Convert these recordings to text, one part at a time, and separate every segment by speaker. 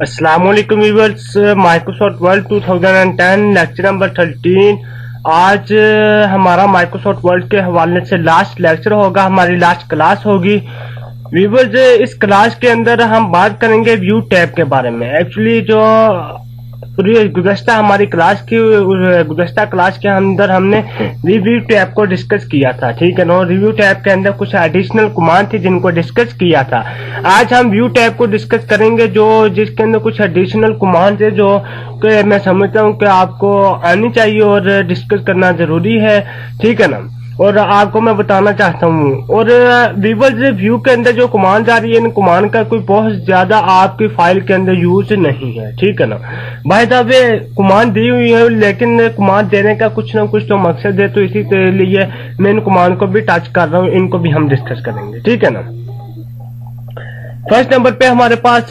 Speaker 1: अस्सलाम वालेकुम viewers, Microsoft world 2010 lecture number 13। आज हमारा माइक्रोसॉफ्ट वर्ल्ड के हवाले से लास्ट लेक्चर होगा, हमारी लास्ट क्लास होगी व्यूअर्स। इस क्लास के अंदर हम बात करेंगे व्यू टैब के बारे में। एक्चुअली जो पूरी गुज़श्ता हमारी क्लास की गुज़श्ता क्लास के अंदर हमने रिव्यू टैब को डिस्कस किया था, ठीक है ना। रिव्यू टैब के अंदर कुछ एडिशनल कमांड थी जिनको डिस्कस किया था। आज हम व्यू टैब को डिस्कस करेंगे जो जिसके अंदर कुछ एडिशनल कमांड है जो मैं समझता हूँ कि आपको आनी चाहिए और डिस्कस करना जरूरी है, ठीक है ना। और आपको मैं बताना चाहता हूँ। और व्यूअर्स, व्यू के अंदर जो कमांड आ रही है, इन कमांड का कोई बहुत ज्यादा आपकी फाइल के अंदर यूज नहीं है, ठीक है ना भाई साहब। ये कमांड दी हुई है लेकिन कमांड देने का कुछ ना कुछ तो मकसद है, तो इसी के लिए मैं इन कमांड को भी टच कर रहा हूँ, इनको भी हम डिस्कस करेंगे, ठीक है ना। फर्स्ट नंबर पे हमारे पास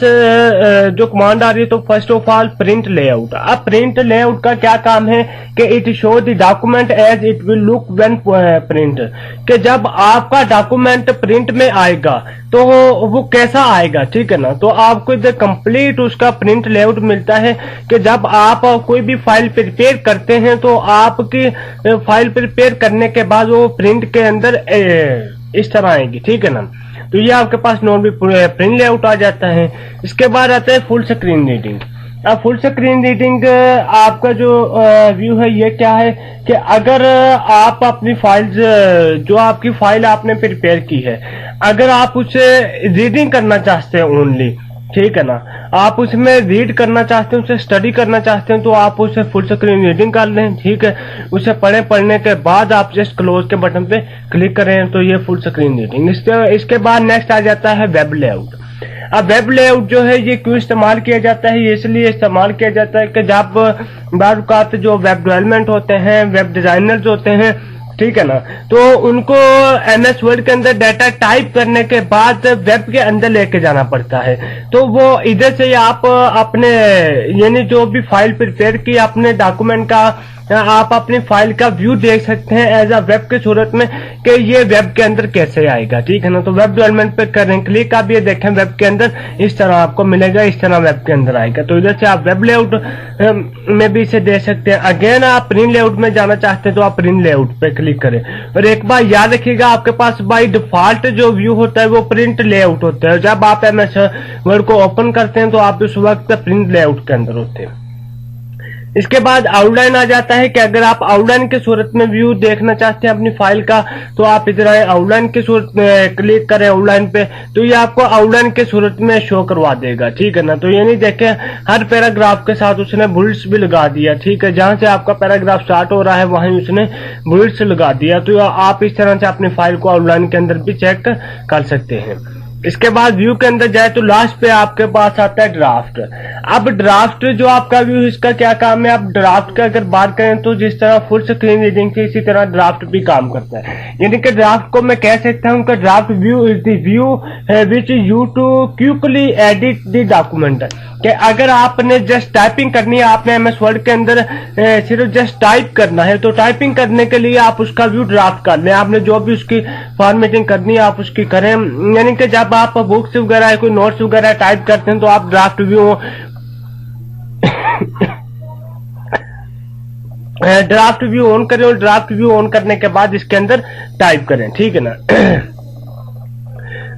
Speaker 1: जो कमांड आ रही है, तो first of all print layout. अब प्रिंट लेआउट का क्या काम है कि it show the document as it will look when print, कि जब आपका डॉक्यूमेंट प्रिंट में आएगा तो वो कैसा आएगा, ठीक है ना। तो आपको इधर कंप्लीट उसका प्रिंट लेआउट मिलता है कि जब आप कोई भी फाइल प्रिपेयर करते हैं तो आपकी फाइल प्रिपेयर करने के बाद वो प्रिंट के अंदर इस तरह आएगी, ठीक है ना। तो ये आपके पास नॉर्मल प्रिंट लेआउट आ जाता है। इसके बाद आता है फुल स्क्रीन रीडिंग। अब फुल स्क्रीन रीडिंग आपका जो व्यू है ये क्या है कि अगर आप अपनी फाइल्स जो आपकी फाइल आपने प्रिपेयर की है, अगर आप उसे रीडिंग करना चाहते हैं ओनली, ठीक है ना, आप उसमें रीड करना चाहते हैं, उसे स्टडी करना चाहते हैं, तो आप उसे फुल स्क्रीन रीडिंग कर लें, ठीक है। उसे पढ़ने के बाद आप जस्ट क्लोज के बटन पे क्लिक करें तो ये फुल स्क्रीन रीडिंग। इसके बाद नेक्स्ट आ जाता है वेब लेआउट। अब वेब लेआउट जो है ये क्यों इस्तेमाल किया जाता है, ये इसलिए इस्तेमाल किया जाता है कि जब बार जो वेब डेवलपमेंट होते हैं, वेब डिजाइनर्स होते हैं, ठीक है ना, तो उनको एमएस वर्ड के अंदर डाटा टाइप करने के बाद वेब के अंदर लेके जाना पड़ता है। तो वो इधर से आप अपने यानी जो भी फाइल प्रिपेयर की अपने डॉक्यूमेंट का, आप अपनी फाइल का व्यू देख सकते हैं एज अ वेब के सूरत में कि ये वेब के अंदर कैसे आएगा, ठीक है ना। तो वेब डेवलपमेंट पे करें क्लिक, आप ये देखें वेब के अंदर इस तरह आपको मिलेगा, इस तरह वेब के अंदर आएगा। तो इधर से आप वेब लेआउट में भी इसे दे सकते हैं। अगेन आप प्रिंट लेआउट में जाना चाहते हैं तो आप प्रिंट लेआउट पे क्लिक करें। और एक बार याद रखिएगा, आपके पास बाय डिफॉल्ट जो व्यू होता है वो प्रिंट लेआउट होता है। जब आप एमएस वर्ड को ओपन करते हैं तो आप उस वक्त प्रिंट लेआउट के अंदर होते हैं। इसके बाद आउटलाइन आ जाता है कि अगर आप आउटलाइन के सूरत में व्यू देखना चाहते हैं अपनी फाइल का, तो आप इधर आए आउटलाइन के सूरत में क्लिक करें आउटलाइन पे, तो ये आपको आउटलाइन के सूरत में शो करवा देगा, ठीक है ना। तो ये नहीं देखें हर पैराग्राफ के साथ उसने बुलेट्स भी लगा दिया, ठीक है, जहां से आपका पैराग्राफ स्टार्ट हो रहा है वहीं उसने बुलेट्स लगा दिया। तो आप इस तरह से अपनी फाइल को आउटलाइन के अंदर भी चेक कर सकते हैं। इसके बाद व्यू के अंदर जाए तो लास्ट पे आपके पास आता है ड्राफ्ट। अब ड्राफ्ट जो आपका व्यू, इसका क्या काम है। आप ड्राफ्ट का अगर बात करें तो जिस तरह फुल स्क्रीन रीडिंग थी, इसी तरह ड्राफ्ट भी काम करता है। यानी कि ड्राफ्ट को मैं कह सकता हूं कि draft view is the view which you to quickly edit the document. कि अगर आपने जस्ट टाइपिंग करनी है, आपने एमएस वर्ड के अंदर सिर्फ जस्ट टाइप करना है, तो टाइपिंग करने के लिए आप उसका व्यू ड्राफ्ट कर लें। आपने जो भी उसकी फॉर्मेटिंग करनी है आप उसकी करें। यानी कि जब आप बुक्स वगैरह कोई नोट्स वगैरह टाइप करते हैं तो आप draft view draft view on करें और ड्राफ्ट व्यू ऑन करने के बाद इसके अंदर टाइप करें, ठीक है ना।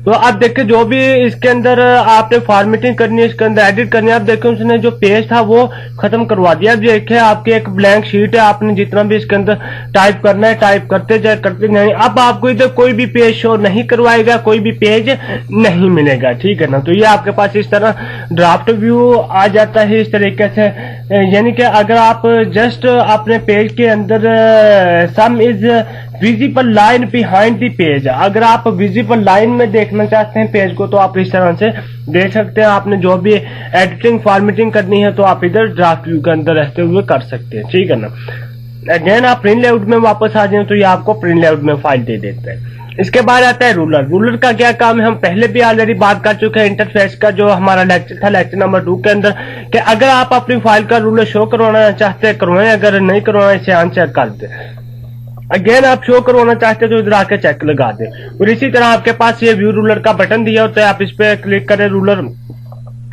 Speaker 1: तो आप देखिए जो भी इसके अंदर आपने फॉर्मेटिंग करनी है, इसके अंदर एडिट करनी है, आप देखिए उसने जो पेज था वो खत्म करवा दिया। अब देखिए आपकी एक ब्लैंक शीट है, आपने जितना भी इसके अंदर टाइप करना है टाइप करते जाए करते जाए। अब आपको इधर कोई भी पेज शो नहीं करवाएगा, कोई भी पेज नहीं मिलेगा, ठीक है ना। तो ये आपके पास इस तरह ड्राफ्ट व्यू आ जाता है इस तरीके से। यानी कि अगर आप जस्ट अपने पेज के अंदर सम is visible line behind the page, अगर आप विजिबल लाइन में देखना चाहते हैं पेज को तो आप इस तरह से देख सकते हैं। आपने जो भी एडिटिंग फॉर्मेटिंग करनी है तो आप इधर ड्राफ्ट व्यू के अंदर रहते हुए कर सकते हैं, ठीक है ना। अगेन आप प्रिंट लेआउट में वापस आ जाए तो ये आपको प्रिंट लेआउट में फाइल दे देता है। इसके बाद आता है रूलर। रूलर का क्या काम है, हम पहले भी ऑलरेडी बात कर चुके हैं इंटरफेस का, जो हमारा लेक्चर था लेक्चर नंबर 2 के अंदर, कि अगर आप अपनी फाइल का रूलर शो करवाना चाहते हैं करवाएं, अगर नहीं करवाना इसे अनचेक कर दें। अगेन आप शो करवाना चाहते हैं तो इधर आके चेक लगा दें। और इसी तरह आपके पास ये व्यू रूलर का बटन दिया होता है, आप इस पे क्लिक करें रूलर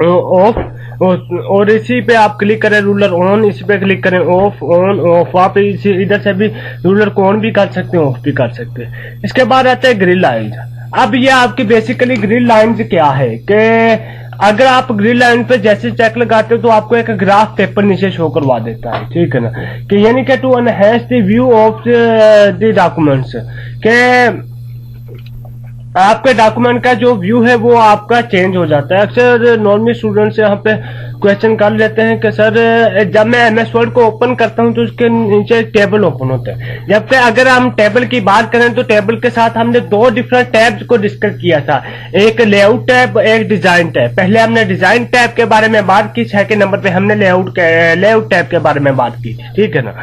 Speaker 1: ऑफ, और इसी पे आप क्लिक करें रूलर ऑन, इसी पे क्लिक करें ऑफ ऑन ऑफ। आप इसी इधर से भी रूलर को ऑन भी कर सकते हैं, ऑफ भी कर सकते हैं। इसके बाद आता है ग्रिड लाइंस। अब ये आपकी बेसिकली ग्रिड लाइंस क्या है कि अगर आप ग्रिड लाइन पे जैसे चेक लगाते हो तो आपको एक ग्राफ पेपर नीचे शो करवा देता है, ठीक है ना, कि यानी कि to enhance the view of the documents, के आपके डॉक्यूमेंट का जो व्यू है वो आपका चेंज हो जाता है। अक्सर नॉर्मल स्टूडेंट से यहाँ पे क्वेश्चन कर लेते हैं कि सर जब मैं एमएस वर्ड को ओपन करता हूँ तो उसके नीचे टेबल ओपन होता है, जबकि अगर हम टेबल की बात करें तो टेबल के साथ हमने दो डिफरेंट टैब्स को डिस्कस किया था, एक लेआउट टैब, एक डिजाइन टैब। पहले हमने डिजाइन टैब के बारे में बात की, 6 के नंबर पे हमने लेआउट टैब के बारे में बात की, ठीक है ना।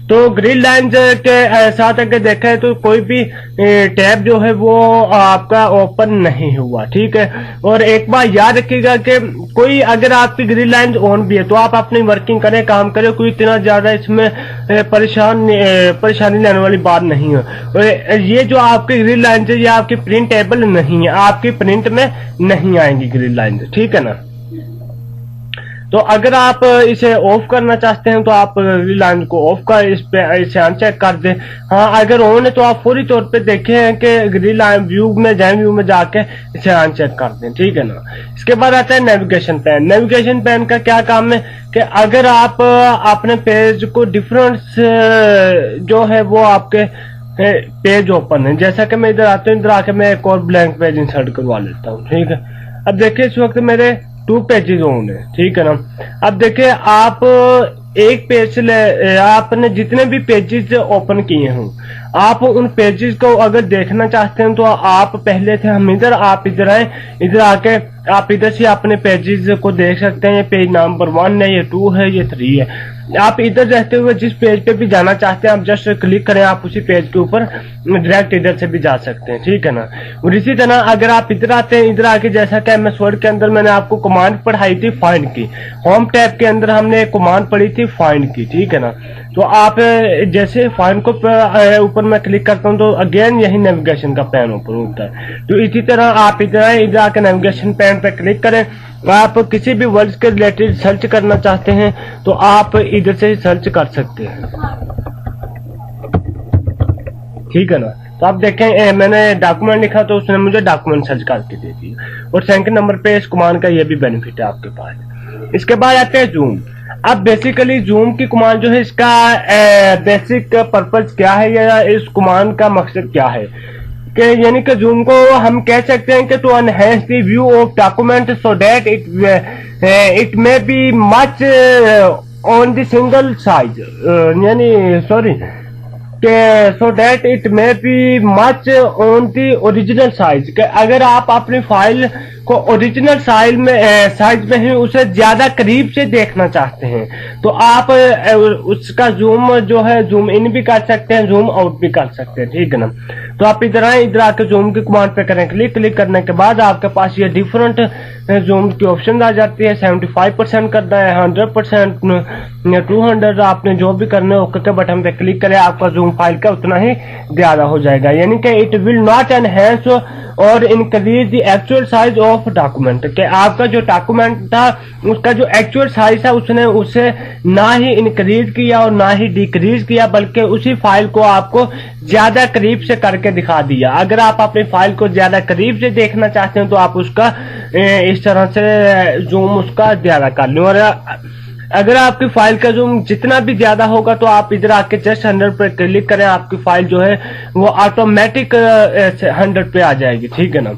Speaker 1: तो ग्रिड लाइन के साथ अगर देखा है तो कोई भी टैब जो है वो आपका ओपन नहीं हुआ, ठीक है। और एक बार याद रखिएगा कि कोई अगर आपकी ग्रिड लाइन ऑन भी है तो आप अपनी वर्किंग करें, काम करें, कोई इतना ज्यादा इसमें परेशानी लेने वाली बात नहीं है। और ये जो आपकी ग्रिड लाइन है ये आपकी प्रिंटेबल नहीं है, आपकी प्रिंट में नहीं आएंगी ग्रिड लाइन, ठीक है ना। तो अगर आप इसे ऑफ करना चाहते हैं तो आप ग्रिड लाइन को ऑफ कर इसे अनचेक कर दें। हाँ, अगर ऑन है तो आप फौरी तौर पे देखें कि ग्रिड लाइन व्यू में जाके इसे अनचेक कर दें, ठीक है ना। इसके बाद आता है नेविगेशन पैन। नेविगेशन पैन का क्या काम है कि अगर आप अपने पेज को डिफरेंस जो है वो आपके पेज ओपन है, जैसा कि मैं इधर आता हूँ, इधर आके मैं एक और ब्लैंक पेज इंसर्ट करवा लेता हूँ, ठीक है। अब देखिए इस वक्त मेरे 2 पेजेस ऑन है, ठीक है ना। अब देखिए आप एक पेज से आपने जितने भी पेजेस ओपन किए हों, आप उन पेजेस को अगर देखना चाहते हैं तो आप पहले थे हम इधर, आप इधर आए, इधर आके आप इधर से अपने पेजेस को देख सकते हैं। ये पेज नंबर 1 है, ये 2 है, ये 3 है। आप इधर रहते हुए जिस पेज पे भी जाना चाहते हैं आप जस्ट क्लिक करें, आप उसी पेज के ऊपर डायरेक्ट इधर से भी जा सकते हैं, ठीक है ना। और इसी तरह अगर आप इधर आते हैं, इधर आके जैसा कि एमएस वर्ड के अंदर मैंने आपको कमांड पढ़ाई थी फाइंड की, होम टैब के अंदर हमने एक कमांड पढ़ी थी फाइंड की, ठीक है ना। तो आप जैसे फाइंड को ऊपर मैं क्लिक करता हूं तो अगेन यही नेविगेशन का पैन ओपन होता है। तो इसी तरह आप इधर आए, इधर आके नेविगेशन पैन पे क्लिक करें। आप किसी भी वर्ड के रिलेटेड सर्च करना चाहते हैं तो आप इधर से सर्च कर सकते हैं, ठीक है ना। तो आप देखें मैंने डॉक्यूमेंट लिखा तो उसने मुझे डॉक्यूमेंट सर्च करके दे दिया। और सेकंड नंबर पे इस कमांड का ये भी बेनिफिट है आपके पास। इसके बाद आते हैं जूम। अब बेसिकली जूम की कमांड जो है इसका बेसिक पर्पज क्या है या इस कमांड का मकसद क्या है, कि यानी कि जूम को हम कह सकते हैं कि to enhance the view of document so that it may be much on the single size, यानी sorry so that it may be much on the original size, कि अगर आप अपनी फाइल को ओरिजिनल साइज में ही उसे ज्यादा करीब से देखना चाहते हैं तो आप उसका जूम जो है जूम इन भी कर सकते हैं, जूम आउट भी कर सकते हैं, ठीक है ना। तो आप इधर आए, इधर आके जूम की कमांड पे करें क्लिक करने के बाद आपके पास ये डिफरेंट जूम की ऑप्शन आ जाती है। 75% करना है, 100%, 200, आपने जो भी करना है ओके के बटन पे क्लिक करें, आपका जूम फाइल का उतना ही ज्यादा हो जाएगा। यानी कि इट विल नॉट एनहेंस और increase the actual size of document, कि आपका जो डॉक्यूमेंट था उसका जो एक्चुअल साइज था उसने उसे ना ही इंक्रीज किया और ना ही डिक्रीज किया, बल्कि उसी फाइल को आपको ज्यादा करीब से करके दिखा दिया। अगर आप अपनी फाइल को ज्यादा करीब से देखना चाहते हैं तो आप उसका इस तरह से जूम उसका ज्यादा कर लें। और अगर आपकी फाइल का जूम जितना भी ज्यादा होगा तो आप इधर आके जस्ट 100 पे क्लिक करें, आपकी फाइल जो है वो ऑटोमेटिक 100 पे आ जाएगी, ठीक है ना।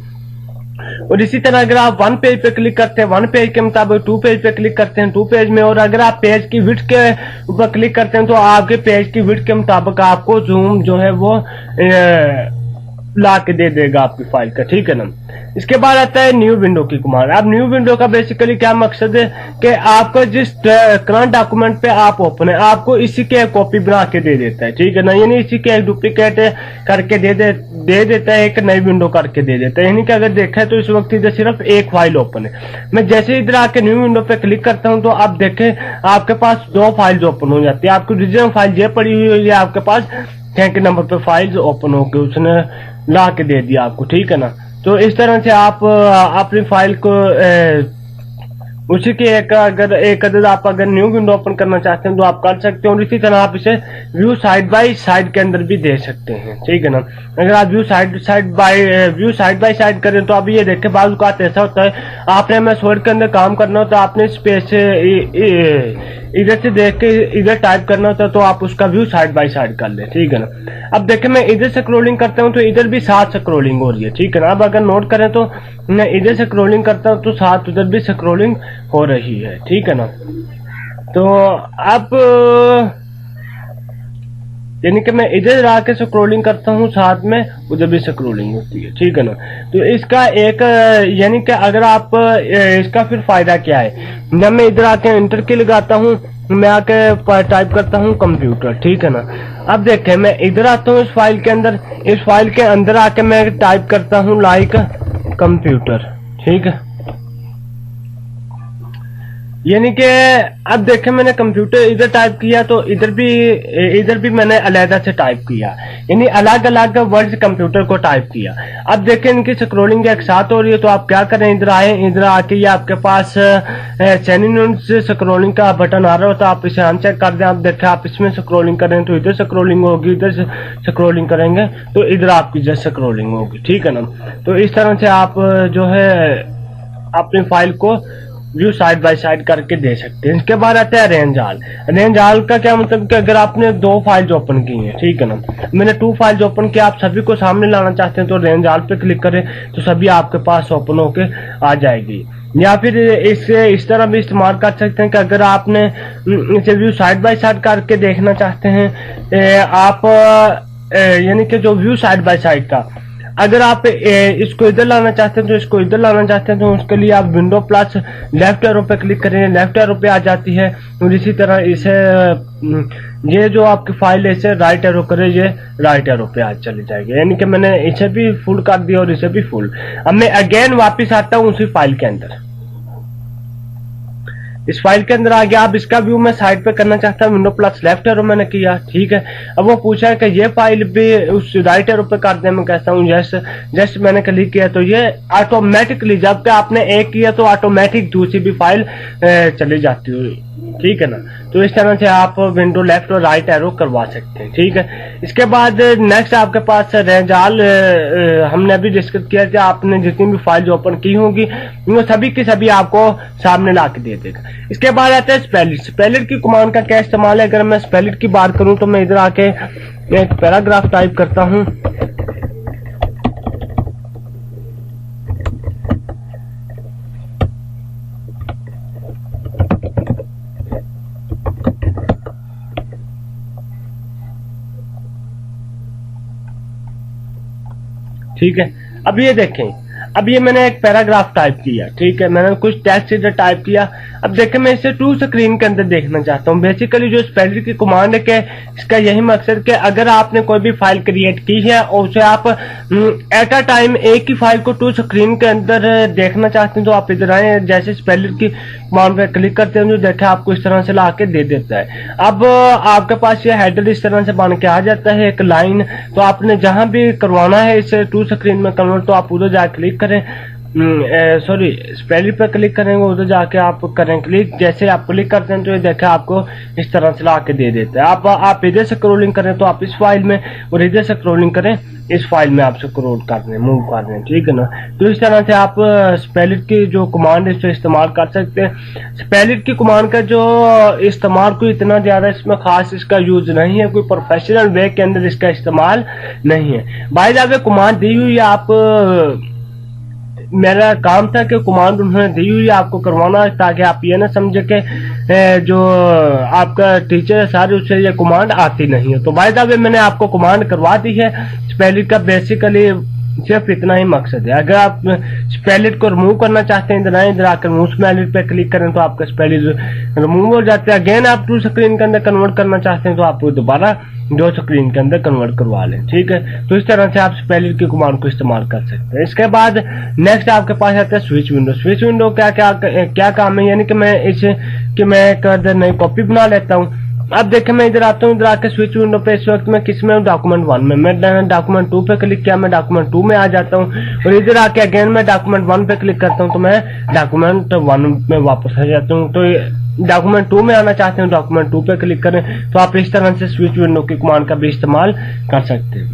Speaker 1: और इसी तरह अगर आप 1 पेज पे क्लिक करते हैं 1 पेज के मुताबिक 2 पेज पे क्लिक करते हैं 2 पेज में, और अगर आप पेज की विड्थ के ऊपर क्लिक करते हैं तो आपके पेज की विड्थ के मुताबिक आपको जूम जो है वो ला के दे देगा आपकी फाइल का, ठीक है ना। इसके बाद आता है न्यू विंडो की कमांड। अब न्यू विंडो का बेसिकली क्या मकसद है कि आपका जिस करंट डॉक्यूमेंट पे आप ओपन है आपको इसी के कॉपी बना के दे देता है, ठीक है ना। यानी इसी के एक डुप्लीकेट करके दे देता है, एक नई विंडो करके दे देता है। यानी कि अगर देखा है तो इस वक्त इधर सिर्फ एक फाइल ओपन है। मैं जैसे इधर आके न्यू विंडो पे क्लिक करता हूं तो आप देखें आपके पास 2 फाइल्स ओपन हो जाती है। आपकी ओरिजिनल फाइल ये पड़ी हुई है, आपके पास 6 के नंबर पे फाइल्स ओपन होकर उसने ला के दे दिया आपको, ठीक है ना। तो इस तरह से आप अपनी फाइल को उसी की एक अदद आप अगर न्यू विंडो ओपन करना चाहते हैं तो आप कर सकते हो। और इसी तरह आप इसे व्यू साइड बाय साइड के अंदर भी दे सकते हैं, ठीक है ना। अगर आप व्यू साइड बाय साइड करें तो अभी ये देखें बाजू का ऐसा होता है, आपने MS वर्ड के अंदर काम करना होता है, आपने स्पेस इधर से देख के इधर टाइप करना होता है, तो आप उसका व्यू साइड बाय साइड कर ले, ठीक है ना। अब देखें मैं इधर से स्क्रॉलिंग करता हूँ तो इधर भी साथ स्क्रॉलिंग हो रही है, ठीक है ना। अब अगर नोट करें तो मैं इधर से स्क्रॉलिंग करता हूँ तो साथ उधर भी स्क्रॉलिंग हो रही है, ठीक है ना। तो अब यानी कि मैं इधर आके स्क्रॉलिंग करता हूँ साथ में उधर भी स्क्रॉलिंग होती है, ठीक है ना। तो इसका एक यानी कि अगर आप इसका फिर फायदा क्या है, जब मैं इधर आके इंटर की लगाता हूँ, मैं आके टाइप करता हूँ कंप्यूटर, ठीक है ना। अब देखें मैं इधर आता हूँ इस फाइल के अंदर आके मैं टाइप करता हूँ लाइक कंप्यूटर, ठीक है। यानी कि अब देखें मैंने कंप्यूटर इधर टाइप किया तो इधर भी मैंने अलग से टाइप किया, यानी अलग अलग वर्ड्स कंप्यूटर को टाइप किया। अब देखें इनकी स्क्रॉलिंग एक साथ हो रही है, तो आप क्या करें, इधर आए, इधर आके ये आपके पास चैनल से स्क्रॉलिंग का बटन आ रहा हो तो आप इसे अनचेक कर दें। आप देखें आप इसमें स्क्रॉलिंग करें तो इधर स्क्रॉलिंग होगी, इधर से स्क्रॉलिंग करेंगे तो इधर आपकी जस्ट स्क्रॉलिंग होगी, ठीक है ना। तो इस तरह से आप जो है अपनी फाइल को व्यू साइड बाय साइड करके दे सकते हैं। इसके बाद आता है रेंज आल का क्या मतलब कि अगर आपने 2 फाइल्स ओपन की हैं, ठीक है ना, मैंने 2 फाइल्स ओपन किया, आप सभी को सामने लाना चाहते हैं तो रेंज आल पे क्लिक करें तो सभी आपके पास ओपन होके आ जाएगी। या फिर इसे इस तरह भी इस्तेमाल कर सकते हैं कि अगर आपने इसे व्यू साइड बाय साइड करके देखना चाहते हैं आप यानी कि जो व्यू साइड बाय साइड का अगर आप इसको इधर लाना चाहते हैं तो इसको इधर लाना चाहते हैं तो उसके लिए आप विंडो प्लस लेफ्ट एरो पे क्लिक करें, लेफ्ट एरो पे आ जाती है। और इसी तरह इसे ये जो आपकी फाइल है इसे राइट एरो करें, ये राइट एरो पे आ चली जाएगी। यानी कि मैंने इसे भी फुल कर दिया और इसे भी फुल। अब मैं अगेन वापस आता हूँ उसी फाइल के अंदर, इस फाइल के अंदर आ गया। अब इसका व्यू मैं साइड पे करना चाहता हूँ, विंडो प्लस लेफ्ट एरो मैंने किया, ठीक है। अब वो पूछा है कि ये फाइल भी उस राइट एरो पे कर दे, मैं कहता हूँ यस। जस्ट मैंने क्लिक किया तो ये ऑटोमेटिकली जबकि आपने एक किया तो ऑटोमेटिक दूसरी भी फाइल चली जाती है, ठीक है ना। तो इस तरह से आप विंडो लेफ्ट और राइट एरो करवा सकते हैं, ठीक है। इसके बाद नेक्स्ट आपके पास रेंज आल, हमने अभी डिस्कस किया कि आपने जितनी भी फाइल ओपन की होंगी वो सभी की सभी आपको सामने ला के दे देगा। इसके बाद आता है स्पेलिट की कमांड का क्या इस्तेमाल है। अगर मैं स्पेलिट की बात करूं तो मैं इधर आके एक पैराग्राफ टाइप करता हूं, ठीक है। अब ये देखें, अब ये मैंने एक पैराग्राफ टाइप किया, ठीक है, मैंने कुछ टेक्स्ट इधर टाइप किया। अब देखें मैं इसे टू स्क्रीन के अंदर देखना चाहता हूँ। बेसिकली जो स्पेलिट की कमांड है कि इसका यही मकसद कि अगर आपने कोई भी फाइल क्रिएट की है और उसे आप एट अ टाइम एक ही फाइल को टू स्क्रीन के अंदर देखना चाहते हैं तो आप इधर आए, जैसे स्पेलिट की कमांड पे क्लिक करते हैं जो देखें आपको इस तरह से ला के दे देता है। अब आपके पास ये हेडर इस तरह से बन के आ जाता है, एक लाइन। तो आपने जहां भी करवाना है इसे टू स्क्रीन में कन्वर्ट तो आप उधर जाकर क्लिक करें, सॉरी स्पेलिट पर क्लिक करेंगे, उधर जाके आप करें क्लिक। जैसे आप क्लिक करते हैं तो ये देखें आपको इस तरह से ला के दे देता है। आप इधर से स्क्रॉलिंग करें तो आप इस फाइल में, और इधर से स्क्रॉलिंग करें इस फाइल में आप स्क्रॉल कर रहे हैं, मूव कर रहे हैं, ठीक है ना। तो इस तरह से आप स्पेलिट की जो कमांड है इसे इस्तेमाल कर सकते हैं। स्पेलिट की कमांड का जो इस्तेमाल कोई इतना ज्यादा इसमें खास इसका यूज नहीं है, कोई प्रोफेशनल वे के अंदर इसका इस्तेमाल नहीं है। बाय द वे कमांड दी हुई है, आप मेरा काम था कि कमांड उन्होंने दी हुई है आपको करवाना, ताकि आप ये ना समझे कि जो आपका टीचर है सारे उसे ये कमांड आती नहीं है। तो बाय द वे मैंने आपको कमांड करवा दी है। स्पेलिट का बेसिकली सिर्फ इतना ही मकसद है। अगर आप स्पेलिट को रिमूव करना चाहते हैं इधर आकर रिमूव स्पेलिट पे क्लिक करें तो आपका स्पेलिट रिमूव हो जाता है। अगेन आप टू स्क्रीन के अंदर कन्वर्ट करना चाहते हैं तो आप दोबारा दो स्क्रीन के अंदर कन्वर्ट करवा लें, ठीक है। तो इस तरह से आप स्पेलिट की कमांड को इस्तेमाल कर सकते हैं। इसके बाद नेक्स्ट आपके पास आता है स्विच विंडो। स्विच विंडो क्या काम है, यानी कि मैं इसे कि मैं एक नई कॉपी बना लेता हूँ, अब देखिए मैं इधर आता हूँ, इधर आके स्विच विंडो पे इस वक्त मैं किस में हूँ, डॉक्यूमेंट 1 में। मैं डॉक्यूमेंट 2 पे क्लिक किया, मैं डॉक्यूमेंट 2 में आ जाता हूँ, और इधर आके अगेन मैं डॉक्यूमेंट 1 पे क्लिक करता हूँ तो मैं डॉक्यूमेंट 1 में वापस आ जाता हूँ। तो डॉक्यूमेंट 2 में आना चाहते हैं, डॉक्यूमेंट 2 पे क्लिक करें। तो आप इस तरह से स्विच विंडो की कमांड का भी इस्तेमाल कर सकते हैं।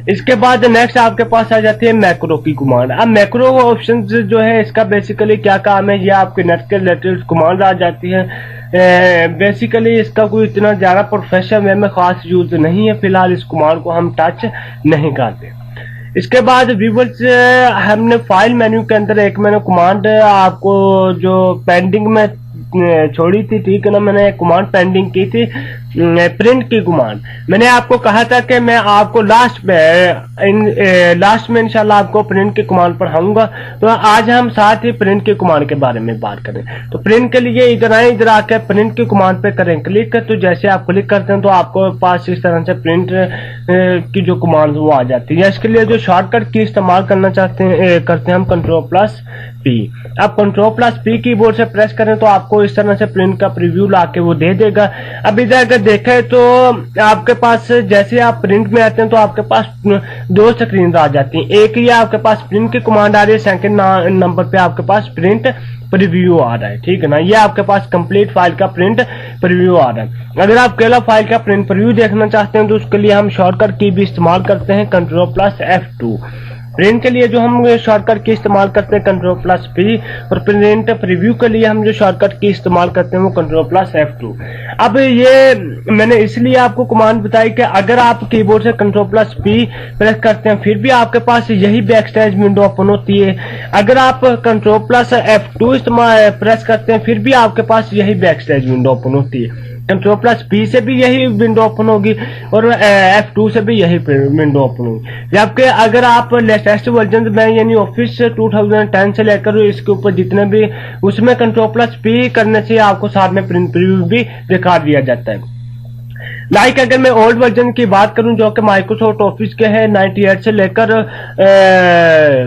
Speaker 1: इसके बाद नेक्स्ट आपके पास आ जाती है मैक्रो की कमांड। अब मैक्रो ऑप्शन जो है इसका बेसिकली क्या काम है, ये आपके नेट के रिलेटेड कमांड आ जाती है। बेसिकली इसका कोई इतना ज्यादा प्रोफेशनल वे में खास यूज नहीं है, फिलहाल इस कमांड को हम टच नहीं करते। इसके बाद व्यूवर्स, हमने फाइल मेन्यू के अंदर एक मैंने कमांड आपको जो पेंडिंग में छोड़ी थी, ठीक है ना, मैंने एक कमांड पेंडिंग की थी, प्रिंट की कमांड। मैंने आपको कहा था कि मैं आपको लास्ट में इंशाल्लाह आपको प्रिंट की कमांड पढ़ाऊंगा। तो आज हम साथ ही प्रिंट की कमांड के बारे में बात करें। तो प्रिंट के लिए इधर आए, इधर आकर प्रिंट की कमांड पे करें क्लिक। तो जैसे आप क्लिक करते हैं तो आपको पास इस तरह से प्रिंट की जो कमांड वो आ जाती है। इसके लिए जो शॉर्टकट की इस्तेमाल करना करते हैं हम Ctrl+P। अब Ctrl+P कीबोर्ड से प्रेस करें तो आपको इस तरह से प्रिंट का प्रीव्यू लाके वो दे देगा। अब इधर अगर देखें तो आपके पास जैसे आप प्रिंट में आते हैं तो आपके पास दो स्क्रीन आ जाती हैं। एक ये आपके पास प्रिंट की कमांड आ रही है, सेकंड नंबर पे आपके पास प्रिंट प्रीव्यू आ रहा है, ठीक है ना। ये आपके पास कंप्लीट फाइल का प्रिंट प्रीव्यू आ रहा है। अगर आप केवल फाइल का प्रिंट प्रीव्यू देखना चाहते हैं तो उसके लिए हम शॉर्टकट की भी इस्तेमाल करते हैं Ctrl+F2। प्रिंट के लिए जो हम शॉर्टकट की इस्तेमाल करते हैं Ctrl+P, और प्रिंट प्रीव्यू के लिए हम जो शॉर्टकट की इस्तेमाल करते हैं वो Ctrl+F2। अब ये मैंने इसलिए आपको कमांड बताई कि अगर आप कीबोर्ड से Ctrl+P प्रेस करते हैं फिर भी आपके पास यही बैकस्लैश विंडो ओपन होती है। अगर आप Ctrl+F2 इस्तेमाल प्रेस करते हैं फिर भी आपके पास यही बैकस्लैश विंडो ओपन होती है। Ctrl+P से भी यही विंडो ओपन होगी और F2 से भी यही विंडो ओपन होगी। जबकि अगर आप लेटेस्ट वर्जन में यानी ऑफिस 2010 से लेकर इसके ऊपर जितने भी उसमें Ctrl+P करने से आपको साथ में प्रिंट प्रीव्यू भी दिखा दिया जाता है। अगर मैं ओल्ड वर्जन की बात करूं जो कि माइक्रोसॉफ्ट ऑफिस के है 98 से लेकर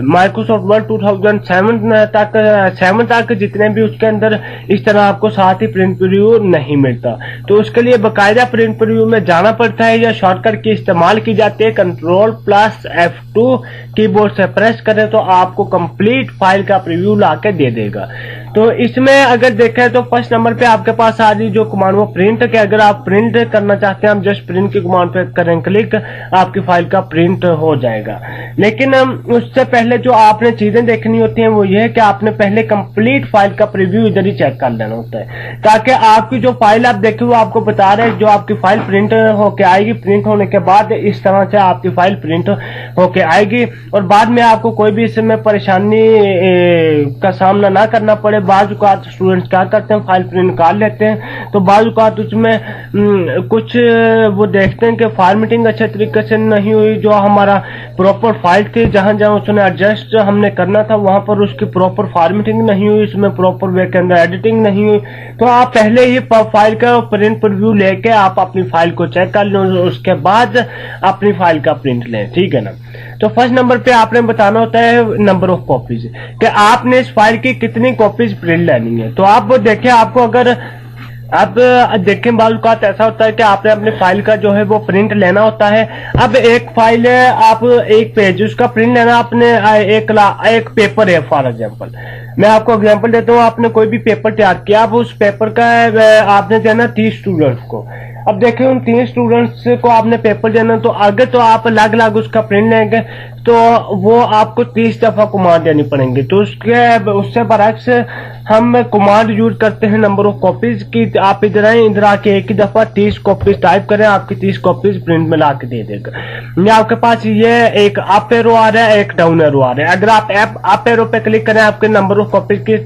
Speaker 1: माइक्रोसॉफ्ट वर्ड 2007 तक जितने भी उसके अंदर इस तरह आपको साथ ही प्रिंट प्रीव्यू नहीं मिलता। तो उसके लिए बाकायदा प्रिंट प्रीव्यू में जाना पड़ता है या शॉर्टकट की इस्तेमाल की जाती है। Ctrl+F2 कीबोर्ड से प्रेस करें तो आपको कंप्लीट फाइल का प्रीव्यू ला के दे देगा। तो इसमें अगर देखें तो फर्स्ट नंबर पे आपके पास आ रही जो कमांड वो प्रिंट के, अगर आप प्रिंट करना चाहते हैं आप जस्ट प्रिंट की कमांड पे करें क्लिक, आपकी फाइल का प्रिंट हो जाएगा। लेकिन उससे पहले जो आपने चीजें देखनी होती हैं वो ये है कि आपने पहले कंप्लीट फाइल का प्रीव्यू इधर ही चेक कर लेना होता है, ताकि आपकी जो फाइल आप देखें वो आपको बता रहे हैं जो आपकी फाइल प्रिंट होके आएगी। प्रिंट होने के बाद इस तरह से आपकी फाइल प्रिंट होके आएगी और बाद में आपको कोई भी इसमें परेशानी का सामना ना करना पड़े। बाज़ औक़ात स्टूडेंट्स क्या करते हैं फाइल प्रिंट निकाल लेते हैं तो बाज़ औक़ात उसमें कुछ वो देखते हैं कि फॉर्मेटिंग अच्छे तरीके से नहीं हुई, जो हमारा प्रॉपर फाइल थी जहां जहां उसने एडजस्ट हमने करना था वहां पर उसकी प्रॉपर फॉर्मेटिंग नहीं हुई, उसमें प्रॉपर वे के अंदर एडिटिंग नहीं हुई। तो आप पहले ही फाइल का प्रिंट प्रीव्यू लेके आप अपनी फाइल को चेक कर लें, उसके बाद अपनी फाइल का प्रिंट लें, ठीक है ना। तो फर्स्ट नंबर पे आपने बताना होता है नंबर ऑफ कॉपीज, कि आपने इस फाइल की कितनी कॉपीज प्रिंट लेनी है। तो आप देखें, आपको अगर अब देखें बाज़ औक़ात ऐसा होता है कि आपने अपनी फाइल का जो है वो प्रिंट लेना होता है। अब एक फाइल है, आप एक पेज उसका प्रिंट लेना, आपने एक पेपर है फॉर एग्जांपल, मैं आपको एग्जांपल देता हूँ। आपने कोई भी पेपर तैयार किया, अब उस पेपर का आपने देना 30 स्टूडेंट्स को। अब देखिए उन 3 स्टूडेंट्स को आपने पेपर देना, तो अगर तो आप अलग अलग उसका प्रिंट लेंगे तो वो आपको 30 दफा कमांड देनी पड़ेंगी। तो उससे बरक्स हम कमांड यूज करते हैं नंबर ऑफ कॉपीज की। आप इधर आए, इधर आके एक ही दफा 30 कॉपीज टाइप करें, आपकी 30 कॉपीज प्रिंट में ला के दे देगा। ये आपके पास ये एक अप एरो आ रहा है, एक डाउन एरो आ रहा है। अगर आप अप एरो पे क्लिक करें आपके नंबर ऑफ कॉपीज की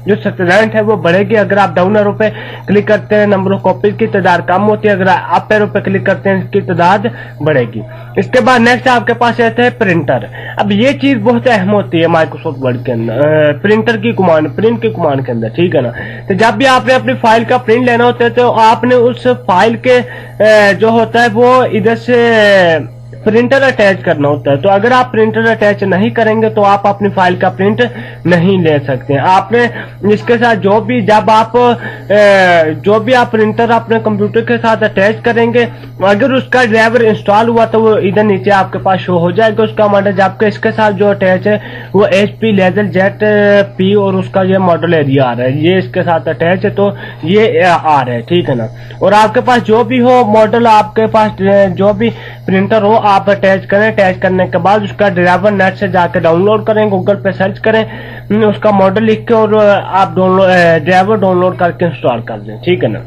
Speaker 1: जो स्टूडेंट है वो बढ़ेगी। अगर आप डाउन एरो पे क्लिक करते हैं नंबर ऑफ कॉपीज की तादाद कम होती है, अगर अप एरो पे क्लिक करते हैं इसकी तादाद बढ़ेगी। इसके बाद नेक्स्ट आपके पास रहता है प्रिंटर। अब ये चीज बहुत अहम होती है माइक्रोसॉफ्ट वर्ड के अंदर, प्रिंटर की कमांड, प्रिंट की कमांड के अंदर, ठीक है ना। तो जब भी आपने अपनी फाइल का प्रिंट लेना होता है तो आपने उस फाइल के जो होता है वो इधर से प्रिंटर अटैच करना होता है। तो अगर आप प्रिंटर अटैच नहीं करेंगे तो आप अपनी फाइल का प्रिंट नहीं ले सकते। आपने इसके साथ जो भी आप प्रिंटर अपने कंप्यूटर के साथ अटैच करेंगे, अगर उसका ड्राइवर इंस्टॉल हुआ तो वो इधर नीचे आपके पास शो हो जाएगा उसका मॉडल। जबकि इसके साथ जो अटैच है वो HP लेजर जेट P और उसका ये मॉडल एरिया आ रहा है, ये इसके साथ अटैच है, तो ये आ रहा है, ठीक है ना। और आपके पास जो भी हो मॉडल, आपके पास जो भी प्रिंटर हो, आप अटैच करें। अटैच करने के बाद उसका ड्राइवर नेट से जाकर डाउनलोड करें, गूगल पे सर्च करें, उसका मॉडल लिख के और आप ड्राइवर डाउनलोड करके इंस्टॉल कर दें, ठीक है ना।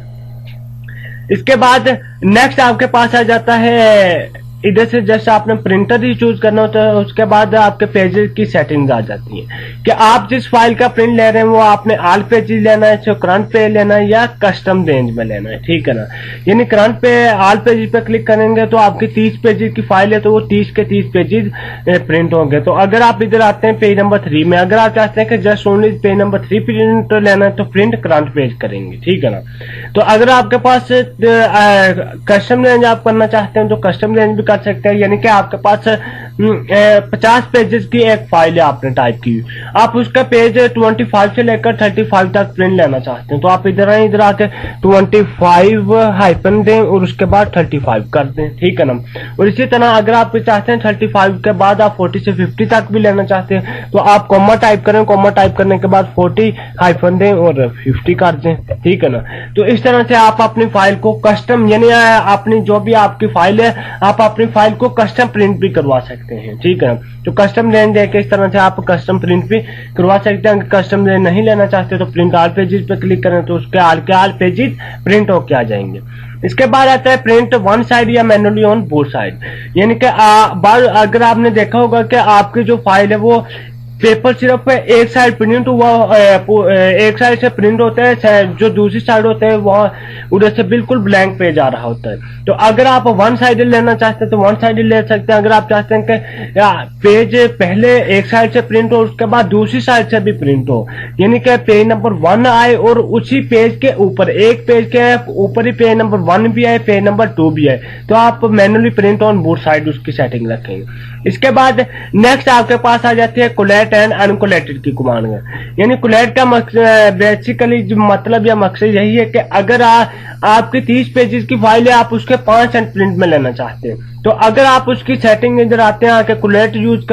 Speaker 1: इसके बाद नेक्स्ट आपके पास आ जाता है, इधर से जस्ट आपने प्रिंटर ही चूज करना होता है। उसके बाद आपके पेजेस की सेटिंग्स आ जाती हैं कि आप जिस फाइल का प्रिंट ले रहे हैं वो आपने ऑल पेजेस लेना है, जो करंट पे लेना है या कस्टम रेंज में लेना है, ठीक है ना। यानी करंट पे ऑल पेजेस पे क्लिक करेंगे तो आपकी 30 पेजेस की फाइल है तो वो 30 के 30 पेजेस प्रिंट होंगे। तो अगर आप इधर आते हैं पेज नंबर 3 में, अगर आप चाहते हैं कि just only page number 3 print लेना है तो प्रिंट करंट पेज करेंगे, ठीक है ना। तो अगर आपके पास कस्टम रेंज आप करना चाहते हैं तो कस्टम रेंज भी कर सकते हैं। यानी कि आपके पास 50 पेजेस की एक फाइल है आपने टाइप की, आप उसका पेज 25 से लेकर 35 तक प्रिंट लेना चाहते हैं तो आप इधर आके 25 हाइफन दें और उसके बाद 35 कर दें, ठीक है ना। और इसी तरह अगर आप चाहते हैं 35 के बाद आप 40 से 50 तक भी लेना चाहते हैं तो आप कॉमा टाइप करें, कॉमा टाइप करने के बाद 40 हाइफन दें और 50 कर दें, ठीक है ना। तो इस तरह से आप अपनी फाइल को कस्टम, यानी अपनी जो भी आपकी फाइल है आप अपनी फाइल को कस्टम प्रिंट भी करवा सकते हैं, ठीक है। तो कस्टम रेंज देके इस तरह से आप कस्टम प्रिंट भी करवा सकते हैं। कस्टम रेंज नहीं लेना चाहते तो प्रिंट ऑल पेजेस पे क्लिक करें तो उसके ऑल पेजेस प्रिंट होके आ जाएंगे। इसके बाद आता है प्रिंट वन साइड या मैनुअली ऑन बोथ साइड। यानी कि अगर आपने देखा होगा कि आपकी जो फाइल है वो पेपर सिर्फ एक साइड प्रिंट हुआ, एक साइड से प्रिंट होता है, जो दूसरी साइड होता है वहां उधर से बिल्कुल ब्लैंक पेज आ रहा होता है। तो अगर आप वन साइडेड लेना चाहते हैं तो वन साइडेड ले सकते हैं। अगर आप चाहते हैं कि पेज पहले एक साइड से प्रिंट हो उसके बाद दूसरी साइड से भी प्रिंट हो, यानी कि पेज नंबर 1 आए और उसी पेज के ऊपर, एक पेज के ऊपर ही पेज नंबर 1 भी आए, पेज नंबर 2 भी आए, तो आप manually print on both side उसकी सेटिंग रखेंगे। इसके बाद नेक्स्ट आपके पास आ जाती है कोलेट एंड अनकोलेटेड की कमांड है। यानी कोलेट का बेसिकली जो मतलब या मकसद यही है कि अगर आपकी 30 पेजेस की फाइल है, आप उसके 5 प्रिंट में लेना चाहते हैं तो अगर आप उसकी सेटिंग इधर आते हैं, आके कोलेट चूज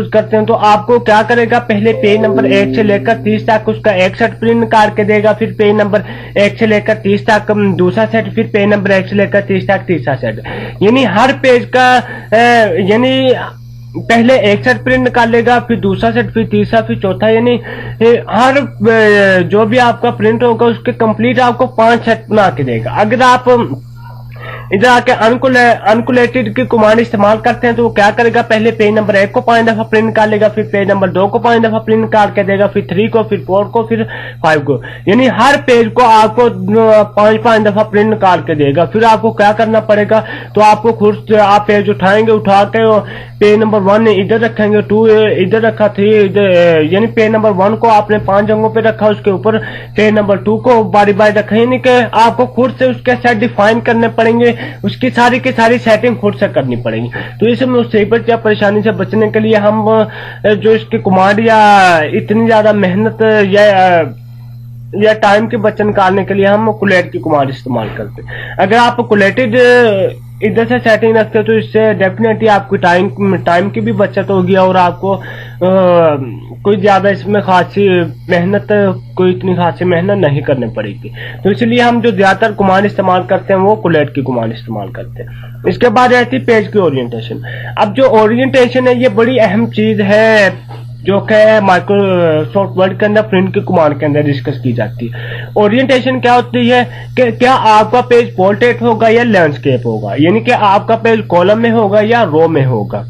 Speaker 1: करते हैं तो आपको क्या करेगा, पहले पेज नंबर 1 से लेकर 30 तक उसका एक सेट प्रिंट करके देगा, फिर पेज नंबर 1 से लेकर 30 तक दूसरा सेट, फिर पेज नंबर 1 से लेकर 30 तक तीसरा सेट। यानी हर पेज का यानी पहले एक सेट प्रिंट निकाल लेगा, फिर दूसरा सेट, फिर तीसरा, फिर चौथा, यानी हर जो भी आपका प्रिंट होगा उसके कंप्लीट आपको 5 सेट बना के देगा। अगर आप इधर आके अनकोलेटेड की कमांड इस्तेमाल करते हैं तो वो क्या करेगा, पहले पेज नंबर 1 को 5 दफा प्रिंट निकाल लेगा, फिर पेज नंबर 2 को 5 दफा प्रिंट निकाल के देगा, फिर 3 को, फिर 4 को, फिर 5 को। यानी हर पेज को आपको 5 दफा प्रिंट निकाल के देगा। फिर आपको क्या करना पड़ेगा, तो आपको खुद आप पेज उठाएंगे, उठा के पेज नंबर 1 इधर रखेंगे, 2 इधर रखा, 3 इधर, यानी पेज नंबर 1 को आपने 5 जगहों पे रखा, उसके ऊपर पेज नंबर 2 को बारी बारी रखा। यानी कि आपको खुद से उसके सेट डिफाइन करने पड़ेंगे, उसकी सारी की सारी सेटिंग खुद से करनी पड़ेगी। तो इस मुसीबत या परेशानी से बचने के लिए हम जो इसकी कमांड या इतनी ज्यादा मेहनत या टाइम की बचत निकालने के लिए हम कोलेट की कमांड इस्तेमाल करते हैं। अगर आप कोलेटेड इधर से सेटिंग रखते हो तो इससे डेफिनेटली आपकी टाइम की भी बचत होगी और आपको कोई ज्यादा इसमें खासी मेहनत, कोई इतनी खासी मेहनत नहीं करनी पड़ेगी। तो इसलिए हम जो ज्यादातर कमांड इस्तेमाल करते हैं वो कोलेट की कमांड इस्तेमाल करते हैं। इसके बाद रहती है पेज की ओरिएंटेशन। अब जो ओरिएंटेशन है ये बड़ी अहम चीज है जो कि माइक्रोसॉफ्ट वर्ड के अंदर प्रिंट की कमांड के अंदर डिस्कस की जाती है। ओरिएंटेशन क्या होती है कि क्या आपका पेज पोर्ट्रेट होगा या लैंडस्केप होगा, यानी कि आपका पेज कॉलम में होगा या रो में होगा।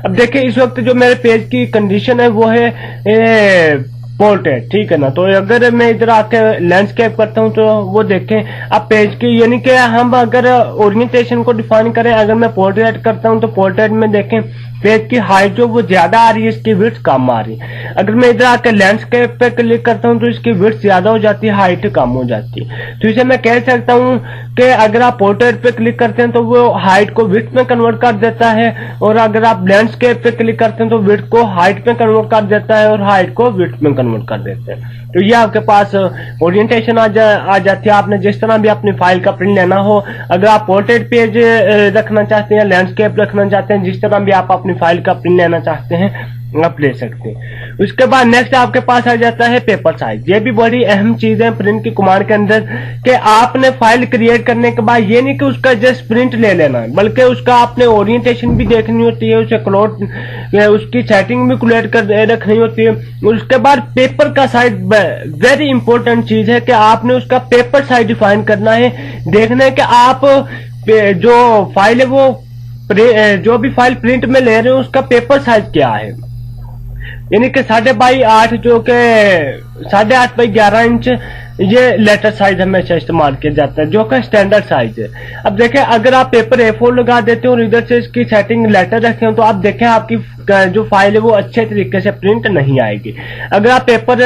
Speaker 1: अब देखिए इस वक्त जो मेरे पेज की कंडीशन है वो है पोर्ट्रेट, ठीक है ना। तो अगर मैं इधर आके लैंडस्केप करता हूं तो वो देखें अब पेज की, यानी कि हम अगर ओरिएंटेशन को डिफाइन करें, अगर मैं पोर्ट्रेट करता हूं तो पोर्ट्रेट में देखें पेज की हाइट जो वो ज्यादा आ रही है, इसकी विड्थ कम आ रही है। अगर मैं इधर आकर लैंडस्केप पे क्लिक करता हूँ तो इसकी विड्थ ज्यादा हो जाती है, हाइट कम हो जाती है। तो इसे मैं कह सकता हूँ कि अगर आप पोर्ट्रेट पे क्लिक करते हैं तो वो हाइट को विड्थ में कन्वर्ट कर देता है, और अगर आप लैंडस्केप पे क्लिक करते हैं तो विड्थ को हाइट में कन्वर्ट कर देता है और हाइट को विड्थ में कन्वर्ट कर देते हैं। तो ये आपके पास ओरिएंटेशन आ जाती है। आपने जिस तरह भी अपनी फाइल का प्रिंट लेना हो, अगर आप पोर्ट्रेट पेज रखना चाहते हैं या लैंडस्केप रखना चाहते हैं, जिस तरह भी आप अपनी फाइल का प्रिंट लेना चाहते हैं आप ले सकते हैं। उसके बाद नेक्स्ट आपके पास आ जाता है पेपर साइज। ये भी बड़ी अहम चीज है प्रिंट की कमांड के अंदर, कि आपने फाइल क्रिएट करने के बाद ये नहीं कि उसका जस्ट प्रिंट ले लेना है, बल्कि उसका आपने ओरिएंटेशन भी देखनी होती है, उसे क्लोज उसकी सेटिंग भी क्लियर कर रखनी होती है। उसके बाद पेपर का साइज वेरी इंपॉर्टेंट चीज है कि आपने उसका पेपर साइज डिफाइन करना है। देखना है कि आप जो फाइल है वो जो भी फाइल प्रिंट में ले रहे हो उसका पेपर साइज क्या है, यानी कि 8.5 जो के 8.5x11 ये लेटर साइज हमेशा इस्तेमाल किया जाता है, जो कि स्टैंडर्ड साइज है। अब देखें, अगर आप पेपर A4 लगा देते हो और इधर से इसकी सेटिंग लेटर रखे हो तो आप देखें आपकी जो फाइल है वो अच्छे तरीके से प्रिंट नहीं आएगी। अगर आप पेपर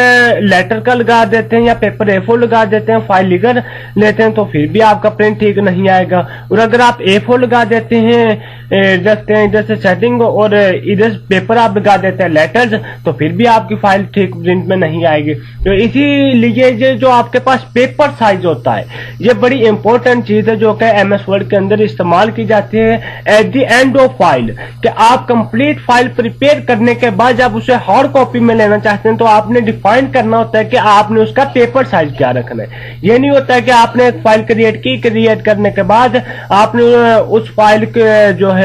Speaker 1: लेटर का लगा देते हैं या पेपर A4 लगा देते हैं, फाइल लिखकर लेते हैं, तो फिर भी आपका प्रिंट ठीक नहीं आएगा। और अगर आप A4 लगा देते हैं रखते हैं इधर से सेटिंग और इधर पेपर आप लगा देते हैं लेटर्स, तो फिर भी आपकी फाइल ठीक प्रिंट में नहीं आएगी। तो इसीलिए ये जो आपके पास पेपर साइज होता है ये बड़ी इंपॉर्टेंट चीज है, जो कि MS वर्ड के अंदर इस्तेमाल की जाती है at the end of file. कि आप कंप्लीट फाइल प्रिपेयर करने के बाद जब उसे हार्ड कॉपी में लेना चाहते हैं तो आपने डिफाइन करना होता है कि आपने उसका पेपर साइज क्या रखना है। ये नहीं होता है कि आपने एक फाइल क्रिएट करने के बाद आपने उस फाइल के जो है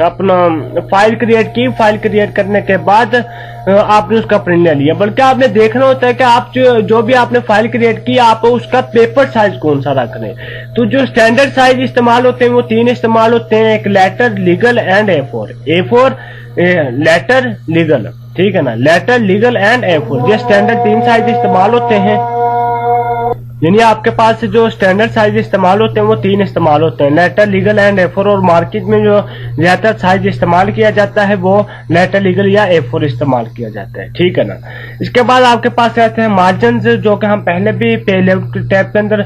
Speaker 1: अपना फाइल क्रिएट करने के बाद आपने उसका प्रिंट ले लिया, बल्कि आपने देखना होता है कि आप जो भी आपने फाइल क्रिएट की आप उसका पेपर साइज कौन सा रख रहे हैं। तो जो स्टैंडर्ड साइज इस्तेमाल होते हैं वो 3 इस्तेमाल होते हैं, एक letter, legal and A4 letter legal, ठीक है ना, लेटर लीगल एंड A4 ये स्टैंडर्ड 3 साइज इस्तेमाल होते हैं। यानी आपके पास जो स्टैंडर्ड साइज इस्तेमाल होते हैं वो 3 इस्तेमाल होते हैं, लेटर, लीगल एंड A4। और मार्केट में जो ज्यादातर साइज इस्तेमाल किया जाता है वो लेटर, लीगल या A4 इस्तेमाल किया जाता है, ठीक है ना। इसके बाद आपके पास आते हैं मार्जिन, जो कि हम पहले भी पेज लेआउट टैब के अंदर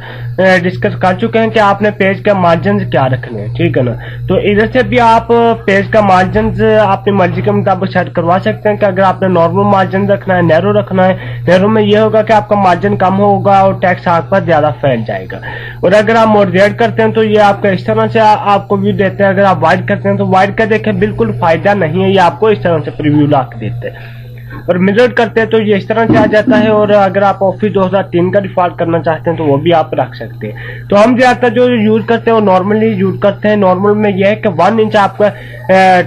Speaker 1: डिस्कस कर चुके हैं कि आपने पेज का मार्जिन क्या रखने हैं, ठीक है ना। तो इधर से भी आप पेज का मार्जिन अपनी मर्जी के मुताबिक सेट करवा सकते हैं कि अगर आपने नॉर्मल मार्जिन रखना है, नैरो रखना है, नैरो में यह होगा कि आपका मार्जिन कम होगा और टेक्स्ट पर ज्यादा फैल जाएगा। और अगर आप मॉडरेट करते हैं तो ये आपका इस तरह से आपको व्यू देते हैं। अगर आप वाइड करते हैं तो वाइड का देखें बिल्कुल फायदा नहीं है, ये आपको इस तरह से प्रीव्यू ला के देते हैं। और मिरर करते हैं तो ये इस तरह से आ जाता है। और अगर आप ऑफिस 2003 का डिफॉल्ट करना चाहते हैं तो वो भी आप रख सकते हैं। तो हम ज्यादातर जो यूज करते हैं वो नॉर्मली यूज करते हैं। नॉर्मल में यह है कि 1 इंच आपका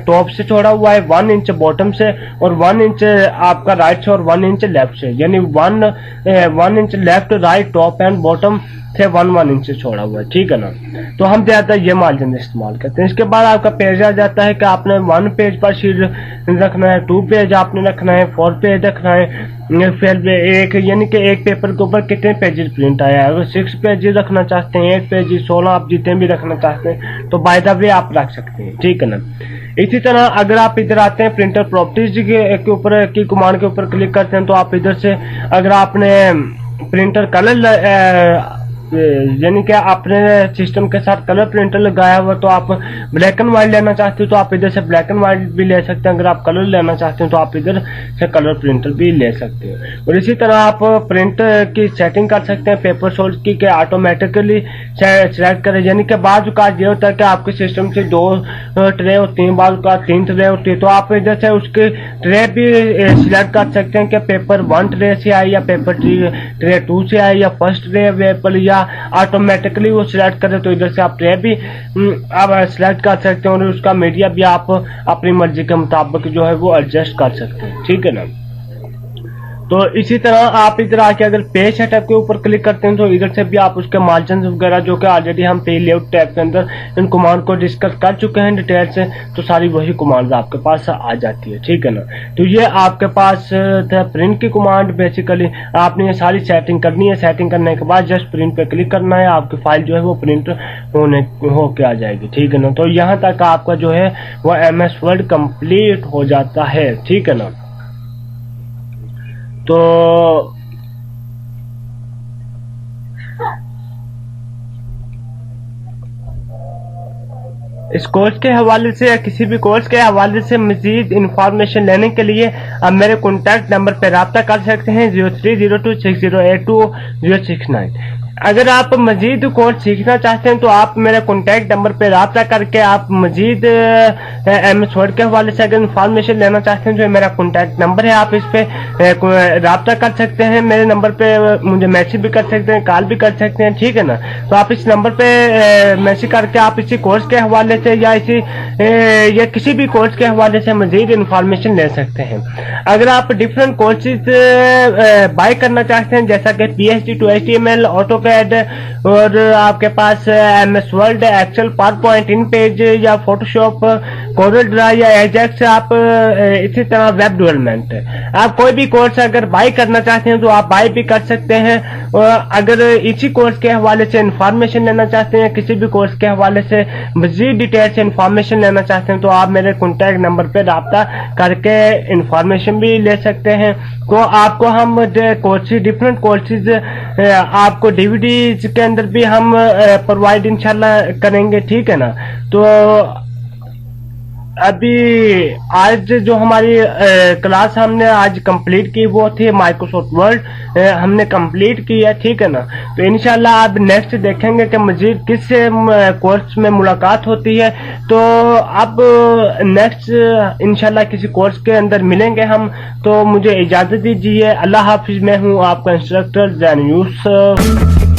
Speaker 1: टॉप से छोड़ा हुआ है, 1 इंच बॉटम से, और 1 इंच आपका राइट से और 1 इंच लेफ्ट से, यानी 1 inch left, right, top and bottom से 1 इंच से छोड़ा हुआ है, ठीक है ना। तो हम ज्यादा ये मार्जिन इस्तेमाल करते हैं। इसके बाद आपका पेज आ जाता है कि आपने 1 पेज पर शीट रखना है, 2 पेज आपने रखना है, 4 पेज रखना है, फिर एक यानी कि एक पेपर के ऊपर कितने पेजेस प्रिंट आया है। अगर 6 पेजेस रखना चाहते हैं, 8 पेजेस, 16, आप जितने भी रखना चाहते हैं तो बाय द वे आप रख सकते हैं, ठीक है ना। इसी तरह अगर आप इधर आते हैं प्रिंटर प्रॉपर्टीज के ऊपर की कमांड के ऊपर क्लिक करते हैं तो आप इधर से अगर आपने प्रिंटर कलर यानी कि आपने सिस्टम के साथ कलर प्रिंटर लगाया हुआ तो आप ब्लैक एंड व्हाइट लेना चाहते हो तो आप इधर से ब्लैक एंड व्हाइट भी ले सकते हैं। अगर आप कलर लेना चाहते हैं तो आप इधर से कलर प्रिंटर भी ले सकते हैं। और इसी तरह आप प्रिंट की सेटिंग कर सकते हैं पेपर सोर्स की कि ऑटोमेटिकली सेलेक्ट करें। यानी कि बाद ये होता है कि आपके सिस्टम से 2 ट्रे होती हैं, बाद 3 ट्रे होती है, तो आप इधर से उसके ट्रे भी सिलेक्ट कर सकते हैं कि पेपर 1 ट्रे से आए या पेपर ट्रे 2 से आए या फर्स्ट ट्रे अवेलेबल या ऑटोमेटिकली वो सिलेक्ट करें। तो इधर से आप ट्रे भी आप सिलेक्ट कर सकते हैं और उसका मीडिया भी आप अपनी मर्जी के मुताबिक जो है वो एडजस्ट कर सकते हैं, ठीक है ना। तो इसी तरह आप इधर आके अगर पेज सेटअप के ऊपर क्लिक करते हैं तो इधर से भी आप उसके मार्जिन वगैरह जो कि ऑलरेडी हम पे लेआउट टैब के अंदर इन कमांड को डिस्कस कर चुके हैं डिटेल से, तो सारी वही कमांड आपके पास आ जाती है, ठीक है ना। तो ये आपके पास था प्रिंट की कमांड। बेसिकली आपने ये सारी सेटिंग करनी है। सेटिंग करने के बाद जस्ट प्रिंट पे क्लिक करना है, आपकी फाइल जो है वो प्रिंट होके आ जाएगी, ठीक है ना। तो यहाँ तक आपका जो है वो MS वर्ड कंप्लीट हो जाता है, ठीक है ना। तो इस कोर्स के हवाले से या किसी भी कोर्स के हवाले से मजीद इंफॉर्मेशन लेने के लिए आप मेरे कॉन्टैक्ट नंबर पर रब्ता कर सकते हैं 03026082 अगर आप मजीद कोर्स सीखना चाहते हैं तो आप मेरे कॉन्टैक्ट नंबर पे रब्ता करके आप मजीद MS वर्ड के हवाले से अगर इंफॉर्मेशन लेना चाहते हैं जो मेरा कॉन्टैक्ट नंबर है, आप इस पे रब्ता कर सकते हैं। मेरे नंबर पे मुझे मैसेज भी कर सकते हैं, कॉल भी कर सकते हैं, ठीक है ना। तो आप इस नंबर पे मैसेज करके आप इसी कोर्स के हवाले से या किसी भी कोर्स के हवाले से मजीद इंफॉर्मेशन ले सकते हैं। अगर आप डिफरेंट कोर्सेज बाय करना चाहते हैं जैसा कि PHP to HTML, AutoCAD और आपके पास MS Word, Excel, PowerPoint, InPage या फोटोशॉप, कोरल ड्रा या एजेक्स, आप इसी तरह वेब डेवलपमेंट, आप कोई भी कोर्स अगर बाय करना चाहते हैं तो आप बाय भी कर सकते हैं। और अगर इसी कोर्स के हवाले से इंफॉर्मेशन लेना चाहते हैं, किसी भी कोर्स के हवाले से मजीद डिटेल से इंफॉर्मेशन लेना चाहते हैं तो आप मेरे कॉन्टैक्ट नंबर पे रब्ता करके इंफॉर्मेशन भी ले सकते हैं। तो आपको हम कोर्सेज, डिफरेंट कोर्सेज आपको DVDs के अंदर भी हम प्रोवाइड इंशाल्लाह करेंगे, ठीक है ना। तो अभी आज जो हमारी क्लास हमने आज कंप्लीट की वो थी माइक्रोसॉफ्ट वर्ड, हमने कंप्लीट की है, ठीक है ना। तो इंशाल्लाह अब नेक्स्ट देखेंगे कि मजीद किस कोर्स में मुलाकात होती है। तो अब नेक्स्ट इंशाल्लाह किसी कोर्स के अंदर मिलेंगे हम। तो मुझे इजाजत दीजिए, अल्लाह हाफिज। मैं हूँ आपका इंस्ट्रक्टर जैन यूसुफ।